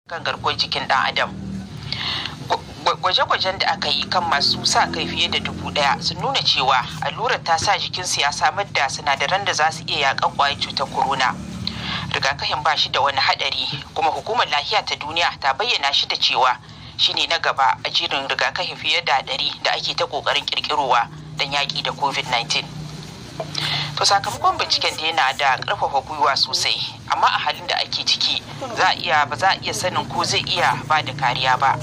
kan garkuwar jikin ɗan adam. Gwaje-gwajen da aka yi kan masu sa kai fiye da 1,000 sun nuna cewa allurar ta sa jikinsu ya samar da sinadaran da za su iya yakan ƙwayar cutar corona. Rigakafin ba shi da wani haɗari, kuma hukumar lafiya ta duniya ta bayyana shi da cewa shine na gaba a jerin rigakafi fiye da 100 da ake ta ƙoƙarin ƙirƙirowa don yaƙi da covid-19. To sakamakon binciken da yana da ƙarfafa gwiwa sosai, amma a halin da ake ciki ba za a iya sanin ko zai iya ba da kariya ba.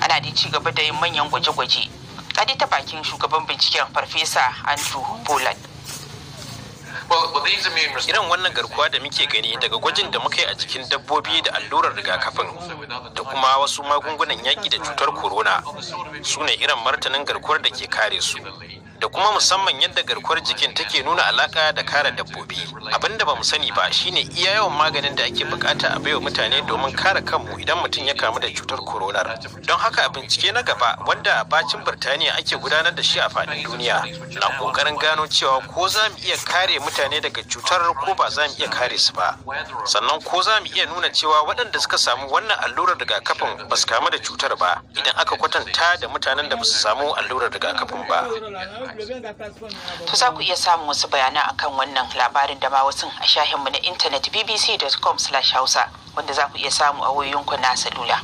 Ana da ci gaba da yin manyan gwaje-gwaje. Kadi ta bakin shugaban binciken Farfesa Andrew Pollard. Irin wannan garkuwa da muke gani daga gwajin da muka yi a jikin dabbobi da allurar rigakafin da kuma wasu magungunan yaƙi da cutar corona su ne irin martanin garkuwar da ke kare su. Da kuma musamman yadda garkuwar jikin take nuna alaka da kare dabbobi. Abin da ba mu sani ba shine iya yawan maganin da ake bukata a baiwa mutane domin kare kanmu idan mutum ya kamu da cutar coronar. Don haka a bincike na gaba wanda a bacin Birtaniya ake gudanar da shi a faɗin duniya na kokarin gano cewa ko za mu iya kare mutane daga cutar ko ba za mu iya kare su ba. Sannan ko za mu iya nuna cewa waɗanda suka samu wannan allurar rigakafin ba su kamu da cutar ba idan aka kwatanta da mutanen da ba su samu allurar rigakafin ba. To za ku iya samun wasu bayanan akan wannan labarin da ma wasu a shahinmu na intanet bbc.com/hausa wanda za ku iya samu a wayoyinku na salula.